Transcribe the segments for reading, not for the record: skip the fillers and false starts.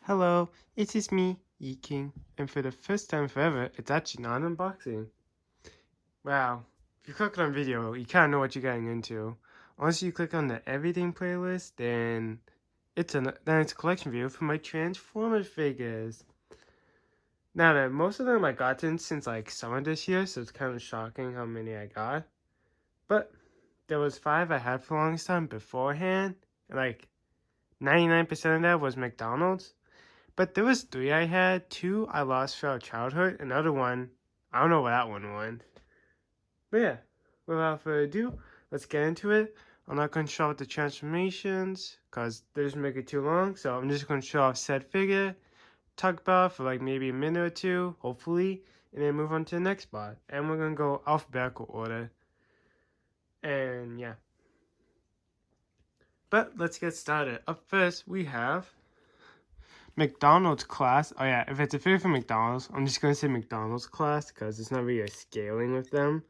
Hello, it is me, Yi-King, and for the first time forever, it's actually not an unboxing. Wow, if you click on video, you kind of know what you're getting into. Once you click on the everything playlist, then it's a collection video for my Transformers figures. Now that most of them I gotten since like summer this year, so it's kind of shocking how many I got. But there was 5 I had for the longest time beforehand, and like 99% of that was McDonald's. But there was 3 I had. 2 I lost throughout childhood. Another one, I don't know where that one went. But yeah, without further ado, let's get into it. I'm not going to show off the transformations because they just make it too long. So I'm just going to show off said figure, talk about for like maybe a minute or two, hopefully, and then move on to the next spot. And we're going to go alphabetical order. And yeah. But let's get started. Up first, we have McDonald's class. Oh yeah, if it's a figure from McDonald's, I'm just going to say McDonald's class because it's not really a scaling with them.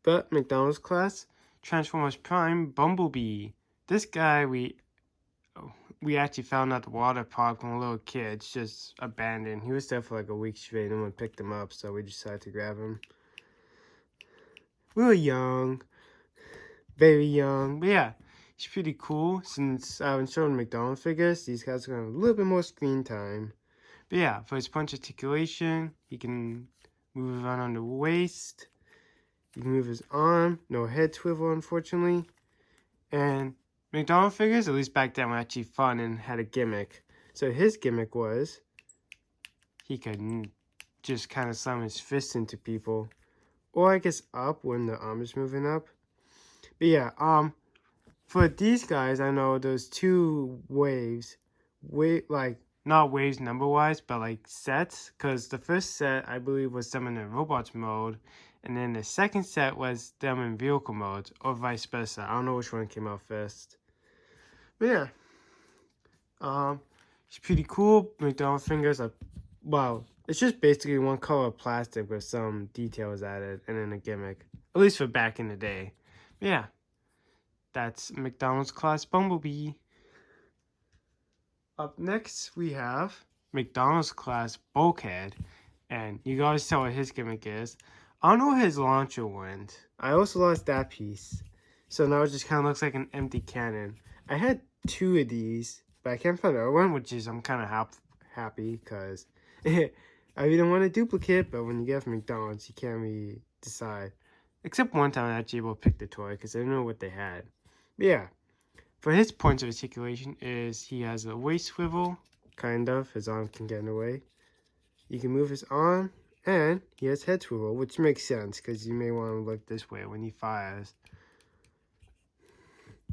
But McDonald's class, Transformers Prime Bumblebee. This guy we actually found at the water park when we were little kids, just abandoned. He was there for like a week straight. No one picked him up, so we decided to grab him. We were young, very young, but yeah. It's pretty cool. Since I haven't shown McDonald's figures, these guys are going to have a little bit more screen time. But yeah, for his punch articulation, he can move around on the waist. He can move his arm. No head swivel, unfortunately. And McDonald's figures, at least back then, were actually fun and had a gimmick. So his gimmick was he could just kind of slam his fist into people. Or I guess up when the arm is moving up. But yeah, for these guys, I know there's 2 waves. Not waves number-wise, but like sets. Because the first set, I believe, was them in the robots mode. And then the second set was them in vehicle mode. Or vice versa. I don't know which one came out first. But yeah. It's pretty cool. McDonald's fingers are, well, it's just basically one color of plastic with some details added. And then a gimmick. At least for back in the day. But yeah. That's McDonald's class Bumblebee. Up next, we have McDonald's class Bulkhead. And you can always tell what his gimmick is. I don't know where his launcher went. I also lost that piece. So now it just kind of looks like an empty cannon. I had 2 of these, but I can't find the other one, which is I'm kind of happy because I didn't want a duplicate, but when you get from McDonald's, you can't really decide. Except one time I actually able to pick the toy because I didn't know what they had. But yeah, for his points of articulation is he has a waist swivel, kind of. His arm can get in the way. You can move his arm, and he has head swivel, which makes sense because you may want to look this way when he fires.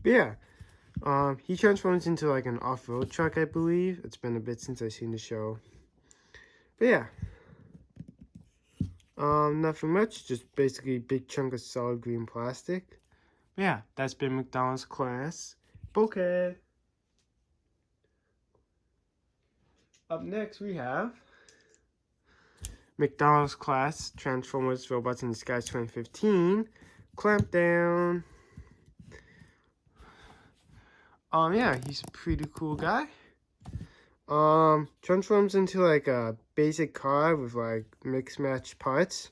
But yeah, he transforms into like an off-road truck, I believe. It's been a bit since I've seen the show. But yeah. Nothing much, just basically a big chunk of solid green plastic. But yeah, that's been McDonald's class Bulkhead. Up next, we have McDonald's class Transformers Robots in Disguise 2015 Clampdown. Yeah, he's a pretty cool guy. Transforms into like a basic car with like mixed match parts.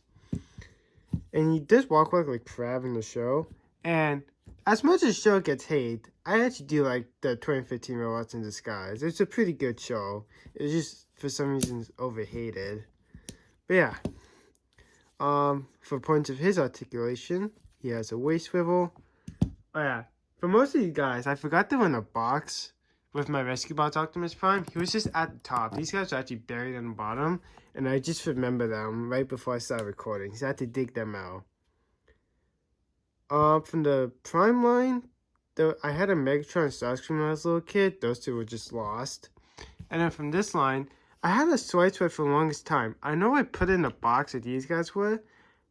And he does walk like crap in the show. And as much as the show gets hate, I actually do like the 2015 Robots in Disguise. It's a pretty good show. It's just for some reason overhated. But yeah. For points of his articulation, he has a waist swivel. Oh yeah. For most of you guys, I forgot they were in a box with my Rescue Bots Optimus Prime. He was just at the top. These guys are actually buried on the bottom. And I just remember them right before I started recording. So I had to dig them out. From the Prime line, I had a Megatron and Starscream when I was a little kid. Those 2 were just lost. And then from this line, I had a Sideswipe for the longest time. I know I put it in a box that these guys were.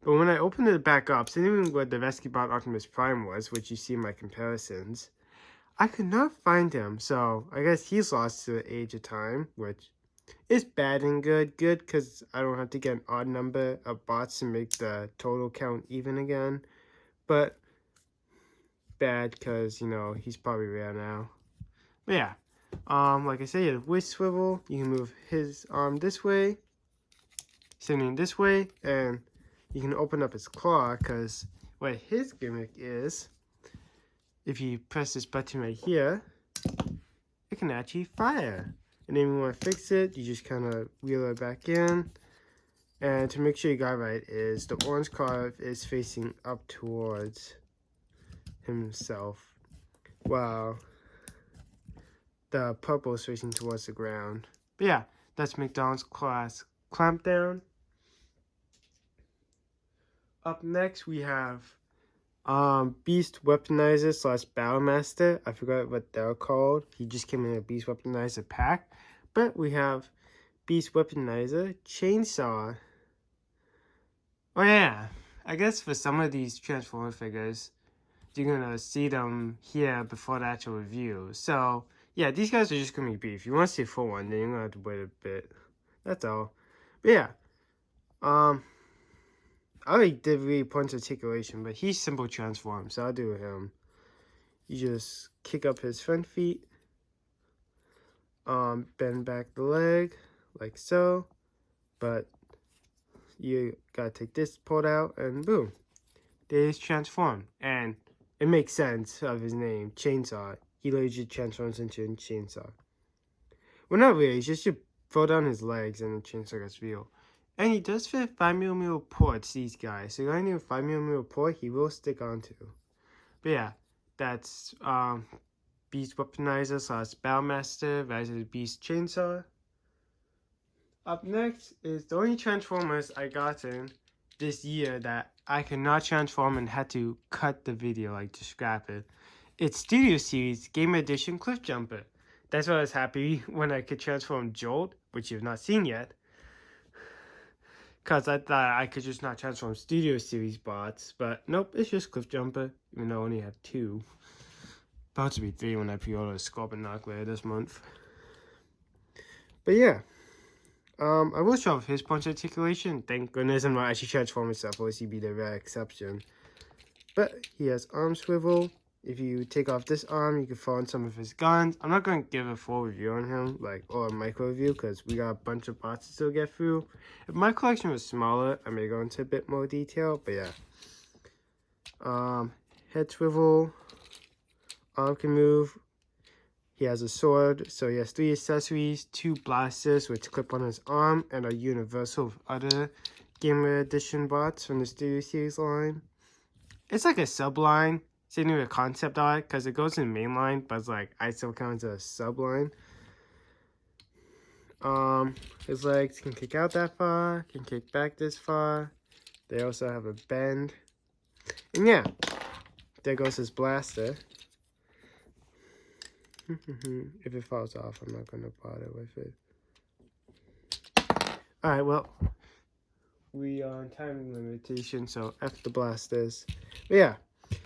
But when I opened it back up, seeing even what the Rescue Bot Optimus Prime was, which you see in my comparisons, I could not find him. So I guess he's lost to the age of time, which is bad and good. Good because I don't have to get an odd number of bots to make the total count even again. But bad because, you know, he's probably rare now. But yeah, Like I said, you have waist swivel. You can move his arm this way, sending this way, and you can open up his claw, because what his gimmick is, if you press this button right here, it can actually fire. And then when you want to fix it, you just kind of wheel it back in. And to make sure you got it right is the orange card is facing up towards himself, while the purple is facing towards the ground. But yeah, that's McDonald's class Clampdown. Up next we have Beast Weaponizer / Battlemaster. I forgot what they're called. He just came in a Beast Weaponizer pack. But we have Beast Weaponizer Chainsaw. Oh yeah, I guess for some of these Transformer figures, you're gonna see them here before the actual review. So yeah, these guys are just gonna be brief. If you want to see a full one, then you're gonna have to wait a bit. That's all. But yeah, I already did really punch articulation, but he's simple transform, so I'll do him. You just kick up his front feet, bend back the leg like so, but you gotta take this part out, and boom, there's transform. And it makes sense of his name, Chainsaw. He literally just transforms into a chainsaw. Well, not really. He just should throw down his legs and the chainsaw gets real. And he does fit 5mm ports, these guys. So you got any 5mm port, he will stick onto. But yeah, that's Beast Weaponizer / Battlemaster Rise of the Beast Chainsaw. Up next is the only Transformers I gotten this year that I could not transform and had to cut the video, like to scrap it. It's Studio Series Game Edition Cliff Jumper. That's why I was happy when I could transform Jolt, which you've not seen yet. Because I thought I could just not transform Studio Series bots. But nope, it's just Cliff Jumper, even though I only have 2. About to be 3 when I pre-order Scorpion Knock later this month. But yeah. I will show off his punch articulation. Thank goodness I'm not actually transforming myself, or he'd be the rare exception. But he has arm swivel. If you take off this arm, you can throw on some of his guns. I'm not going to give a full review on him, or a micro review, because we got a bunch of bots to still get through. If my collection was smaller, I may go into a bit more detail, but yeah. Head swivel. Arm can move. He has a sword, so he has 3 accessories, 2 blasters which clip on his arm, and are universal with other Game Edition bots from the Studio Series line. It's like a sub-line, same with a concept art, because it goes in main line, but it's like, I still count it as a sub-line. His legs can kick out that far, can kick back this far. They also have a bend. And yeah, there goes his blaster. If it falls off, I'm not going to bother with it. Alright, well, we are on time limitation, so F the blasters. But yeah,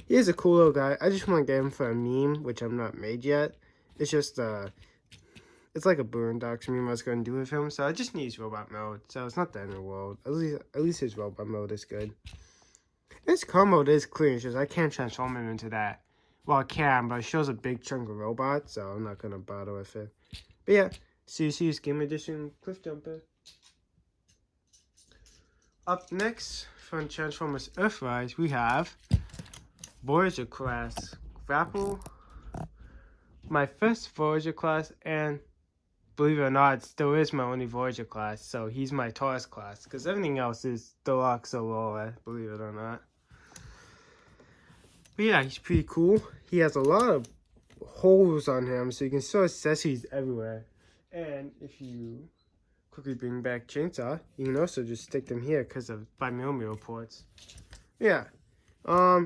he is a cool little guy. I just want to get him for a meme, which I'm not made yet. It's just, it's like a Boondocks meme I was going to do with him, so I just need his robot mode, so it's not the end of the world. At least his robot mode is good. His car mode is clear, it's just I can't transform him into that. Well, I can, but it shows a big chunk of robot, so I'm not going to bother with it. But yeah, CC's Game Edition Cliff Jumper. Up next, from Transformers Earthrise, we have Voyager Class Grapple. My first Voyager Class, and believe it or not, it still is my only Voyager Class, so he's my Taurus Class, because everything else is Deluxe or lower, believe it or not. But yeah, he's pretty cool. He has a lot of holes on him, so you can sew accessories everywhere. And if you quickly bring back Chainsaw, you can also just stick them here because of 5mm ports. Yeah,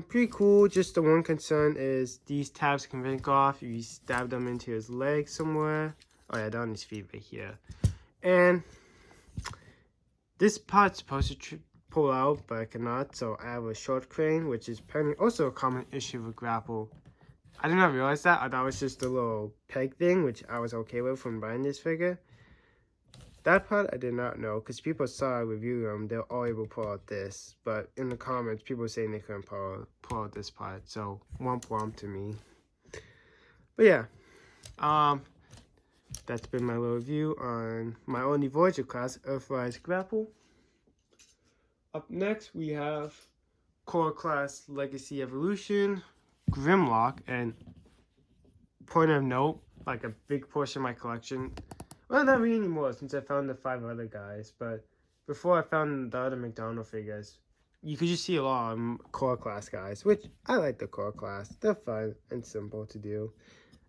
pretty cool. Just the one concern is these tabs can break off if you stab them into his leg somewhere. Oh yeah, down his feet right here. And this part's supposed to pull out, but I cannot, so I have a short crane, which is also a common issue with Grapple. I did not realize that. I thought it was just a little peg thing, which I was okay with when buying this figure. That part I did not know, because people saw I review them, they're all able to pull out this, but in the comments, people were saying they couldn't pull out this part, so womp womp to me. But yeah, that's been my little review on my only Voyager class, Earthrise Grapple. Up next, we have Core Class Legacy Evolution, Grimlock, and point of note, like a big portion of my collection. Well, not really anymore since I found the 5 other guys, but before I found the other McDonald figures, you could just see a lot of Core Class guys, which I like the Core Class. They're fun and simple to do.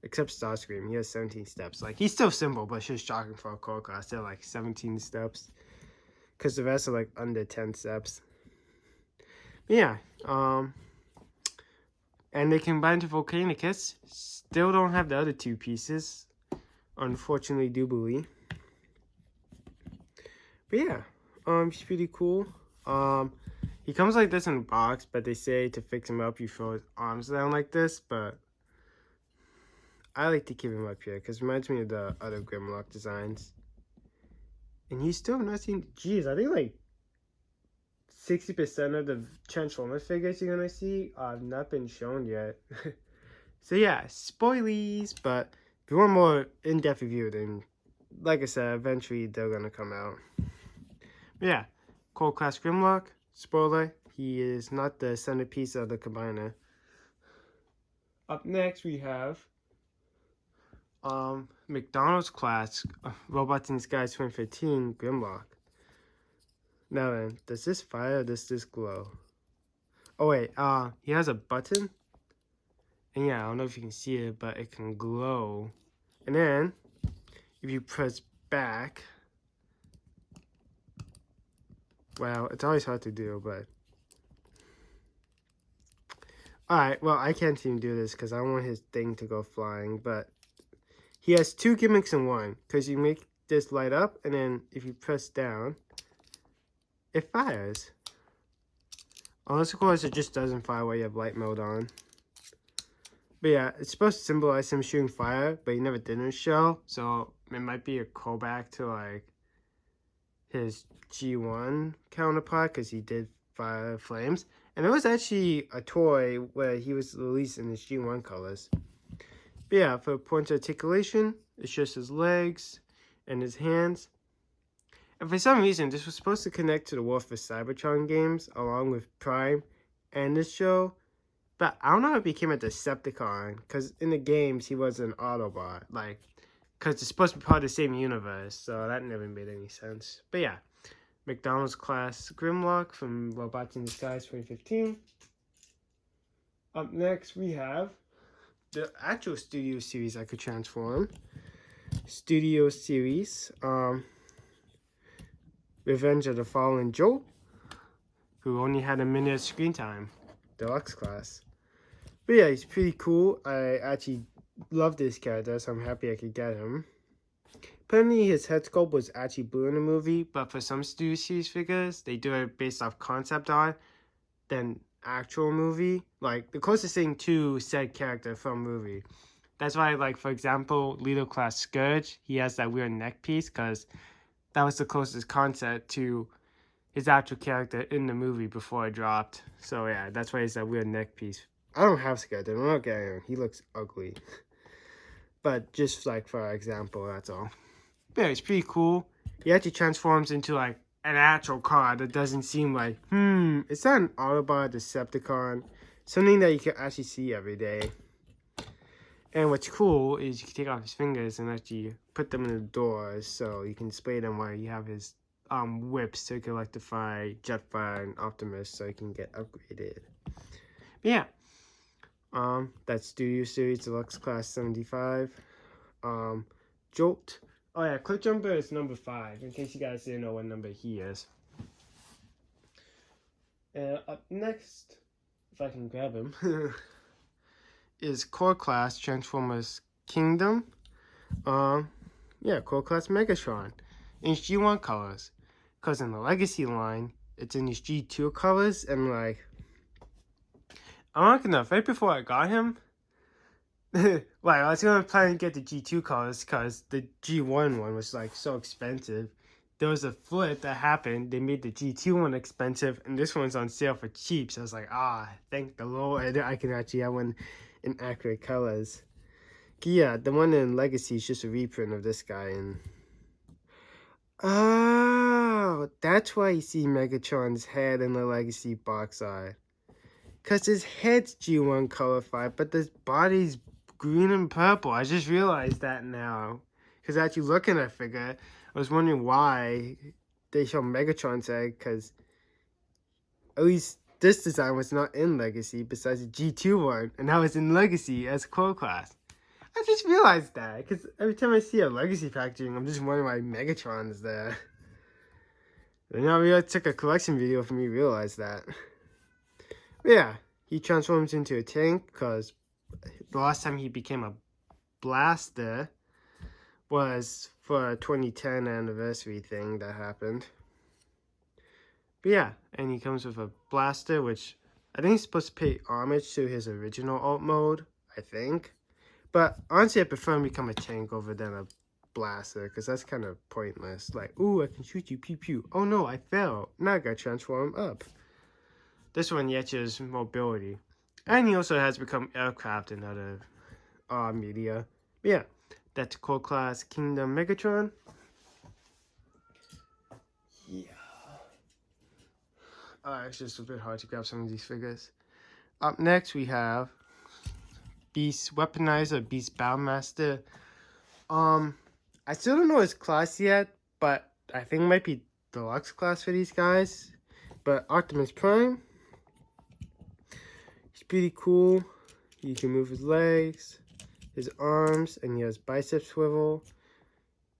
Except Starscream, he has 17 steps. Like, he's still simple, but it's just shocking for a Core Class. They're like 17 steps. Because the rest are like under 10 steps. But yeah, and they combined to Volcanicus. Still don't have the other 2 pieces. Unfortunately, Jubilee. But yeah, he's pretty cool. He comes like this in a box, but they say to fix him up, you throw his arms down like this, but I like to keep him up here, because it reminds me of the other Grimlock designs. And he's still not seen, geez, I think like 60% of the Transformer figures you're gonna see have not been shown yet. So yeah, spoilies, but if you want more in-depth review, then like I said, eventually they're gonna come out. But yeah, Core Class Grimlock, spoiler, he is not the centerpiece of the combiner. Up next we have McDonald's Class Robots in Disguise 2015 Grimlock. Now then, does this fire or does this glow? Oh wait, he has a button. And yeah, I don't know if you can see it, but it can glow. And then, if you press back, well, it's always hard to do, but alright, well, I can't even do this because I want his thing to go flying, but he has 2 gimmicks in one, because you make this light up, and then if you press down, it fires. Unless, of course, it just doesn't fire while you have light mode on. But yeah, it's supposed to symbolize him shooting fire, but he never did in his show, so it might be a callback to, like, his G1 counterpart, because he did fire flames. And it was actually a toy where he was released in his G1 colors. But yeah, for point articulation, it's just his legs and his hands. And for some reason, this was supposed to connect to the War for Cybertron games, along with Prime and this show. But I don't know if he became a Decepticon, because in the games, he was an Autobot. Like, because it's supposed to be part of the same universe, so that never made any sense. But yeah, McDonald's Class Grimlock from Robots in Disguise 2015. Up next, we have the actual Studio Series I could transform. Studio Series, Revenge of the Fallen Jolt, who only had a minute screen time. Deluxe Class. But yeah, he's pretty cool. I actually love this character, so I'm happy I could get him. Apparently his head sculpt was actually blue in the movie, but for some Studio Series figures, they do it based off concept art than actual movie. Like, the closest thing to said character from movie. That's why, like, for example, Lethal Class Scourge, he has that weird neck piece, because that was the closest concept to his actual character in the movie before it dropped. So yeah, that's why he's that weird neck piece. I don't have Scourge, I'm not getting him. He looks ugly. But just like for example, that's all. But yeah, it's pretty cool. He actually transforms into like an actual car that doesn't seem like, is that an Autobot, Decepticon? Something that you can actually see every day. And what's cool is you can take off his fingers and actually put them in the doors, so you can display them while you have his whips to Electrify, Jetfire, and Optimus, so you can get upgraded. But yeah, that's Studio Series Deluxe Class 75. Jolt. Oh yeah, Cliff Jumper is number 5, in case you guys didn't know what number he is. Up next, if I can grab him, is Core Class Transformers Kingdom. Yeah, Core Class Megatron in his G1 colors. Because in the Legacy line, it's in his G2 colors, and like, I'm not gonna, right before I got him, like, I was gonna plan to get the G2 colors because the G1 one was like so expensive. There was a flip that happened, they made the G2 one expensive, and this one's on sale for cheap, so I was like, thank the Lord, I can actually have one in accurate colors. Yeah, the one in Legacy is just a reprint of this guy. And oh, that's why you see Megatron's head in the Legacy box art. Because his head's G1 colored, but his body's green and purple. I just realized that now. Because actually looking at figure, I was wondering why they show Megatron's head. Because at least this design was not in Legacy besides the G2 one. And that was in Legacy as Core Class. I just realized that. Because every time I see a Legacy packaging, I'm just wondering why Megatron is there. And now it took a collection video for me to realize that. But yeah, he transforms into a tank because the last time he became a blaster was for a 2010 anniversary thing that happened. But yeah, and he comes with a blaster, which I think he's supposed to pay homage to his original alt mode, I think. But honestly, I prefer him become a tank over than a blaster, because that's kind of pointless. Like, ooh, I can shoot you, pew pew. Oh no, I fell. Now I gotta transform up. This one yetches mobility. And he also has become aircraft in other media. But yeah, that's Core Class Kingdom Megatron. Yeah. It's just a bit hard to grab some of these figures. Up next, we have Beast Weaponizer, Beast Battlemaster. I still don't know his class yet, but I think it might be deluxe class for these guys. But Optimus Prime, he's pretty cool. He can move his legs, his arms, and he has bicep swivel.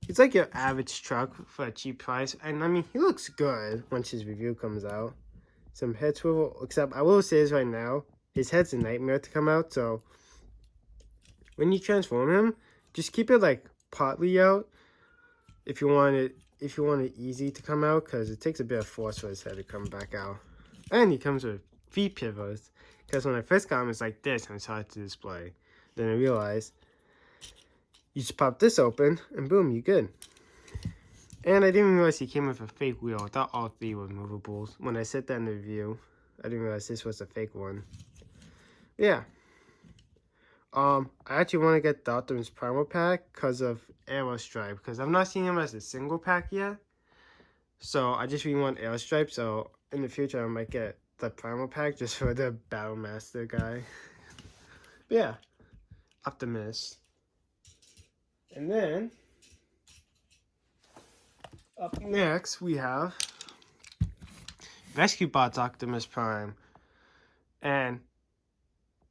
He's like your average truck for a cheap price. And I mean, he looks good once his review comes out. Some head swivel, except I will say this right now, his head's a nightmare to come out. So when you transform him, just keep it like partly out if you want it easy to come out, because it takes a bit of force for his head to come back out. And he comes with feet pivots, because when I first got him it's like this and it's hard to display. Then I realized you just pop this open and boom, you're good. And I didn't realize he came with a fake wheel. I thought all three were movables. When I said that in the review, I didn't realize this was a fake one. Yeah. I actually want to get the Optimus Primal pack because of Aerostripe, because I've not seen him as a single pack yet. So I just really want Aerostripe, so in the future I might get the Primal pack just for the Battlemaster guy. But yeah, Optimus. And then, up next we have Rescue Bots Optimus Prime. And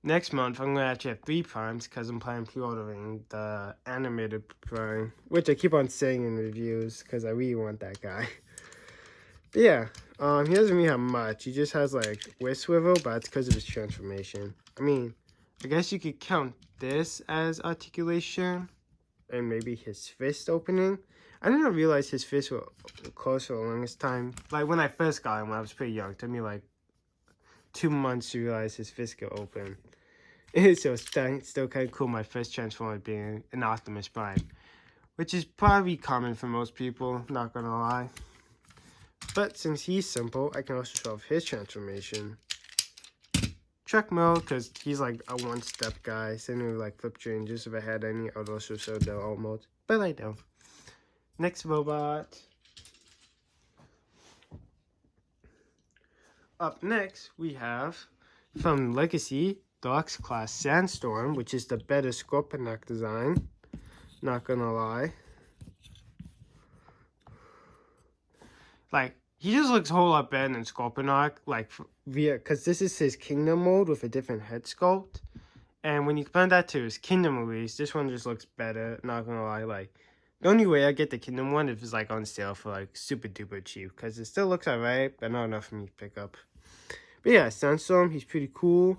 next month, I'm going to actually have 3 Primes because I'm planning pre-ordering the animated Prime, which I keep on saying in reviews because I really want that guy. But yeah, he doesn't really have much. He just has like waist swivel, but it's because of his transformation. I mean, I guess you could count this as articulation and maybe his fist opening. I didn't realize his fist were closed for the longest time. Like when I first got him when I was pretty young, it took me like 2 months to realize his fist could open. So it's still kind of cool, my first Transformer being an Optimus Prime, which is probably common for most people, not gonna lie. But since he's simple, I can also show off his transformation. Truck mode, because he's like a one-step guy, same with like flip changes. If I had any, I would also show the alt mode, but I don't. Next robot. Up next, we have, from Legacy, Deluxe Class Sandstorm, which is the better Scorponok design. Not gonna lie. Like, he just looks a whole lot better than Scorponok, like, because this is his Kingdom mode with a different head sculpt. And when you compare that to his Kingdom release, this one just looks better, not gonna lie. Like, the only way I get the Kingdom one if it's like on sale for like super duper cheap, because it still looks alright, but not enough for me to pick up. But yeah, Sandstorm, he's pretty cool.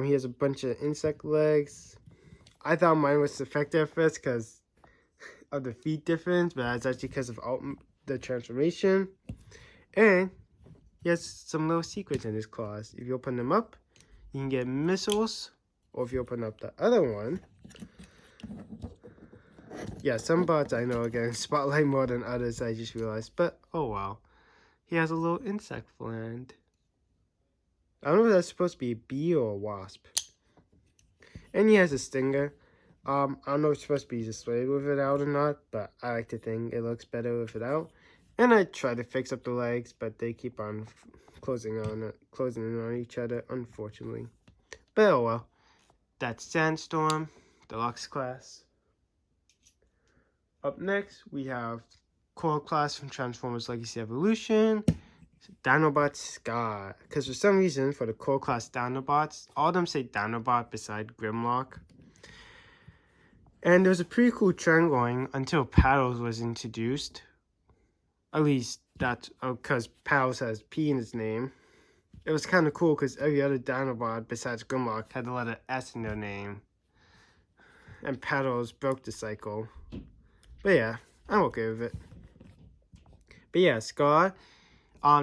He has a bunch of insect legs. I thought mine was defective at first because of the feet difference, but that's actually because of the transformation. And he has some little secrets in his claws. If you open them up, you can get missiles. Or if you open up the other one, yeah, some bots I know are getting spotlight more than others, I just realized. But, oh wow. He has a little insect friend. I don't know if that's supposed to be a bee or a wasp. And he has a stinger. I don't know if it's supposed to be displayed with it out or not, but I like to think it looks better with it out. And I try to fix up the legs, but they keep on closing in on each other, unfortunately. But oh well. That's Sandstorm, Deluxe class. Up next, we have Core class from Transformers Legacy Evolution, Dinobot Scar. Because for some reason, for the Core class Dinobots, all of them say Dinobot beside Grimlock. And there's a pretty cool trend going until Paddles was introduced. At least that's because Paddles has P in its name. It was kind of cool because every other Dinobot besides Grimlock had the letter S in their name. And Paddles broke the cycle. But yeah, I'm okay with it. But yeah, Scar,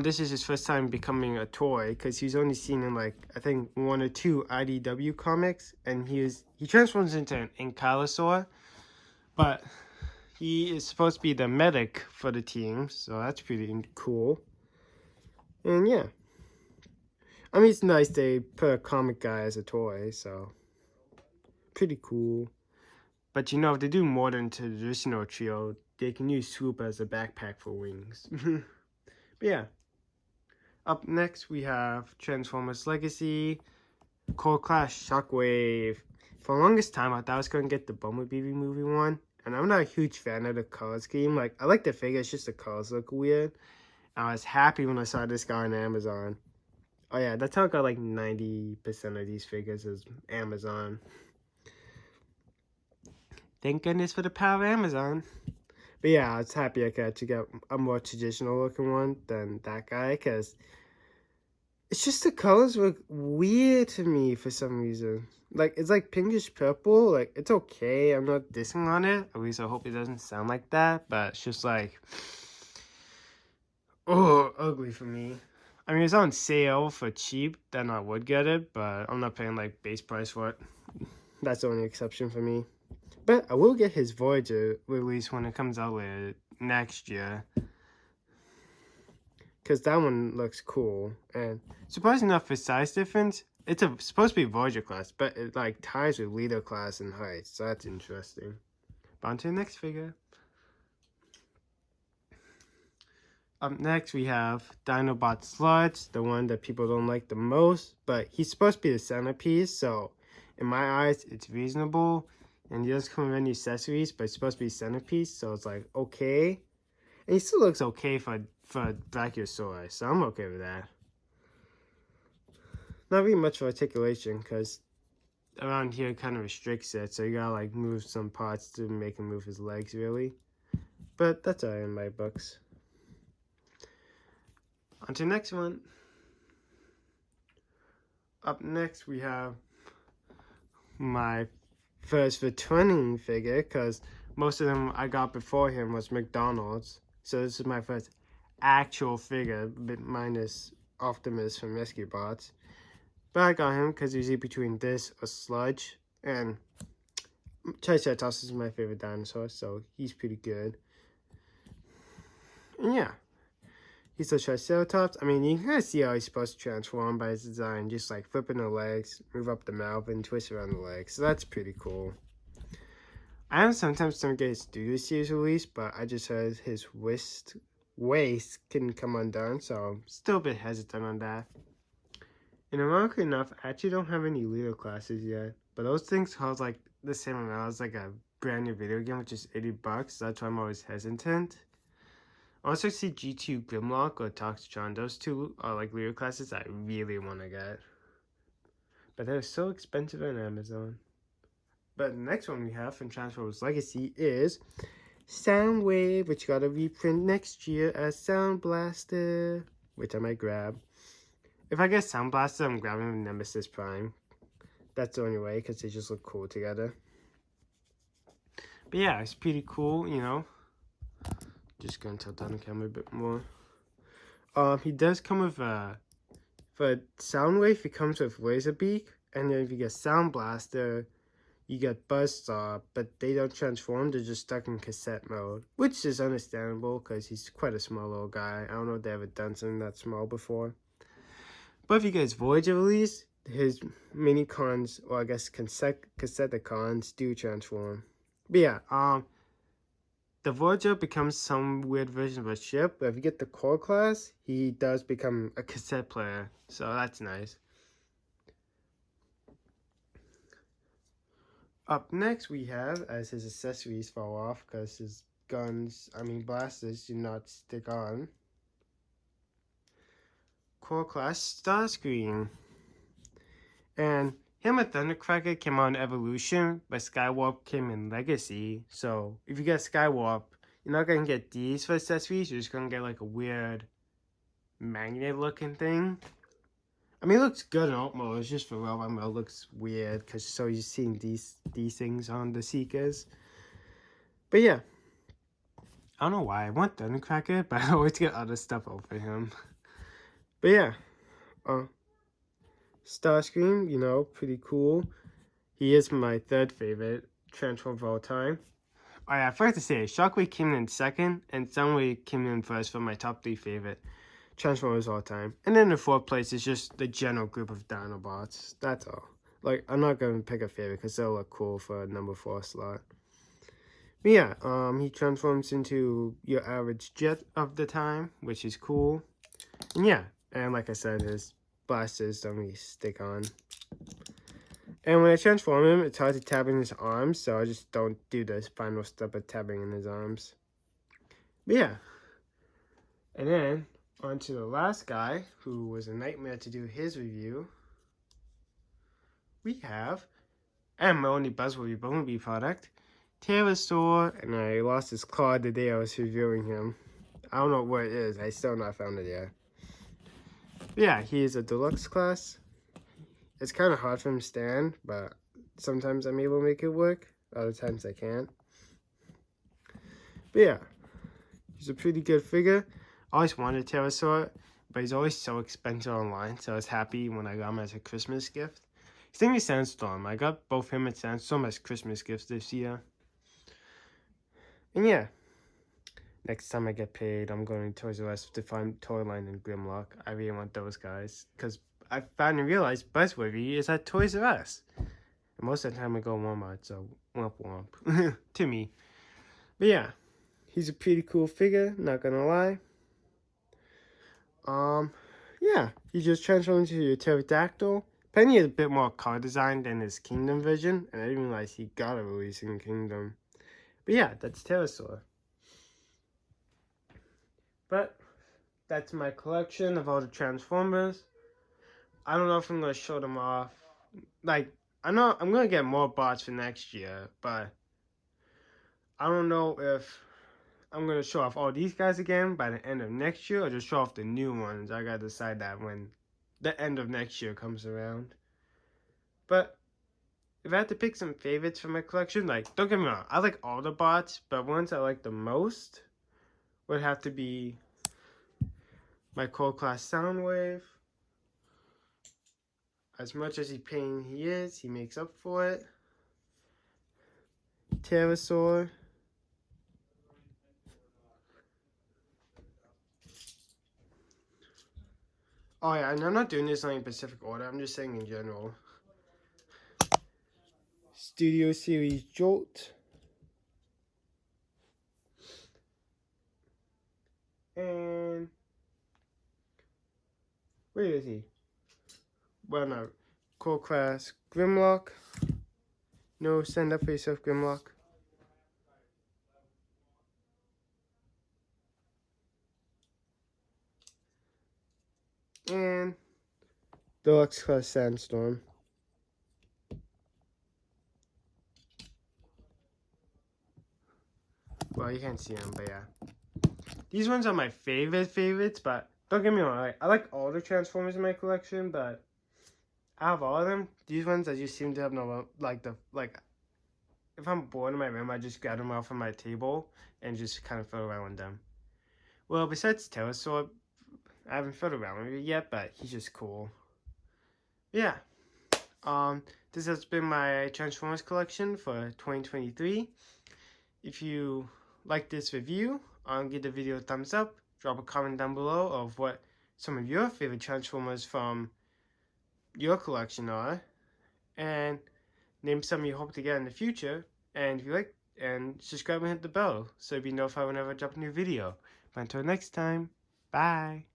this is his first time becoming a toy because he's only seen in like I think 1 or 2 IDW comics, and he transforms into an Ankylosaur, but he is supposed to be the medic for the team, so that's pretty cool. And yeah, I mean it's nice they put a comic guy as a toy, so pretty cool. But you know, if they do more than traditional trio, they can use Swoop as a backpack for wings. But yeah. Up next, we have Transformers Legacy, Core Class Shockwave. For the longest time, I thought I was going to get the Bumblebee movie one. And I'm not a huge fan of the color scheme. Like, I like the figure, it's just the colors look weird. And I was happy when I saw this guy on Amazon. Oh yeah, that's how I got like 90% of these figures is Amazon. Thank goodness for the power of Amazon. But yeah, I was happy I could actually get a more traditional looking one than that guy, because it's just the colors look weird to me for some reason. Like, it's like pinkish purple. Like, it's okay. I'm not dissing on it. At least I hope it doesn't sound like that. But it's just like, oh, ugly for me. I mean, it's on sale for cheap, then I would get it. But I'm not paying like base price for it. That's the only exception for me. But I will get his Voyager release when it comes out later next year. Because that one looks cool. And surprisingly enough, for size difference, it's supposed to be Voyager class, but it like ties with Leader class in height. So that's interesting. But on to the next figure. Up next, we have Dinobot Sludge, the one that people don't like the most. But he's supposed to be the centerpiece, so in my eyes, it's reasonable. And he doesn't come with any accessories, but it's supposed to be centerpiece, so it's like, okay. And he still looks okay for Brachiosaurus, so I'm okay with that. Not really much for articulation, because around here it kind of restricts it, so you gotta like move some parts to make him move his legs, really. But that's alright in my books. On to the next one. Up next, we have my first returning figure, because most of them I got before him was McDonald's. So this is my first actual figure, bit minus Optimus from Rescue Bots. But I got him because he's between this or Sludge. And Triceratops is my favorite dinosaur, so he's pretty good. And yeah, he's a Triceratops. I mean, you can kind of see how he's supposed to transform by his design. Just like flipping the legs, move up the mouth, and twist around the legs. So that's pretty cool. I know sometimes some get his Studio Series released, but I just heard his waist can come undone, so I'm still a bit hesitant on that. And ironically enough, I actually don't have any Leader classes yet, but those things cost like the same amount as like a brand new video game, which is $80. So that's why I'm always hesitant. I also see G2 Grimlock or Toxtron. Those two are like Leader classes I really want to get, but they're so expensive on Amazon. But the next one we have from Transformers Legacy is Soundwave, which got a reprint next year as Sound Blaster, which I might grab. If I get Sound Blaster, I'm grabbing Nemesis Prime. That's the only way, because they just look cool together. But yeah, it's pretty cool, you know. Just gonna tilt down the camera a bit more. He does come with for Soundwave, it comes with Laserbeak, and then if you get Sound Blaster, you get Buzzsaw, but they don't transform, they're just stuck in cassette mode, which is understandable because he's quite a small little guy. I don't know if they ever done something that small before. But if you guys Voyager release, his mini cons, or I guess Cassetticons do transform. But yeah, the Voyager becomes some weird version of a ship, but if you get the core class, he does become a cassette player, so that's nice. Up next we have, as his accessories fall off because his blasters do not stick on, core class Starscream. And him and Thundercracker came on Evolution, but Skywarp came in Legacy. So if you get Skywarp, you're not gonna get these for accessories. You're just gonna get like a weird magnet-looking thing. I mean, it looks good in alt mode. It's just for robot mode, it looks weird because so you're seeing these things on the Seekers. But yeah, I don't know why I want Thundercracker, but I always get other stuff over him. But yeah, Starscream, you know, pretty cool. He is my third favorite Transformer of all time. Oh yeah, I forgot to say, Shockwave came in second, and Soundwave came in first for my top 3 favorite Transformers of all time. And then the fourth place is just the general group of Dinobots. That's all. Like, I'm not going to pick a favorite because they'll look cool for a number 4 slot. But yeah, he transforms into your average jet of the time, which is cool. And yeah, and like I said, his blasters don't really stick on. And when I transform him, it's hard to tap in his arms, so I just don't do this final step of tapping in his arms. But yeah. And then, on to the last guy, who was a nightmare to do his review. We have, and my only Buzzworthy Bumblebee product, Terrorsaur, and I lost his claw the day I was reviewing him. I don't know where it is, I still not found it yet. But yeah, he is a deluxe class. It's kind of hard for him to stand, but sometimes I'm able to make it work. Other times I can't. But yeah, he's a pretty good figure. I always wanted Terrorsaur, but he's always so expensive online, so I was happy when I got him as a Christmas gift. His name is Sandstorm. I got both him and Sandstorm as Christmas gifts this year. And yeah, next time I get paid, I'm going to Toys R Us to find Toyline and Grimlock. I really want those guys, because I finally realized Buzzworthy is at Toys R Us. And most of the time I go Walmart, so womp womp. To me. But yeah, he's a pretty cool figure, not gonna lie. Yeah, he just transforms into a pterodactyl. Penny is a bit more car design than his Kingdom vision, and I didn't realize he got a release in Kingdom. But yeah, that's Terrorsaur. But that's my collection of all the Transformers. I don't know if I'm gonna show them off. Like, I know I'm gonna get more bots for next year, but I don't know if I'm gonna show off all these guys again by the end of next year, or just show off the new ones. I gotta decide that when the end of next year comes around. But if I had to pick some favorites for my collection, like, don't get me wrong, I like all the bots, but ones I like the most would have to be my Core Class Soundwave. As much as pain he is, he makes up for it. Terrorsaur. Oh yeah, and I'm not doing this in any specific order, I'm just saying in general. Studio Series Jolt. And where is he? Well, no. Core Class Grimlock. No, stand up for yourself, Grimlock. And Deluxe Class Sandstorm. Well, you can't see them, but yeah. These ones are my favorites, but don't get me wrong, I like all the Transformers in my collection, but out of all of them, these ones I just seem to have no, if I'm bored in my room, I just grab them off of my table and just kind of fiddle around with them. Well, besides Terrorsaur, I haven't fiddled around with it yet, but he's just cool. Yeah. This has been my Transformers collection for 2023. If you like this review, give the video a thumbs up, drop a comment down below of what some of your favorite Transformers from your collection are, and name some you hope to get in the future. And if you like, and subscribe and hit the bell so you'll be notified whenever I drop a new video. But until next time, bye.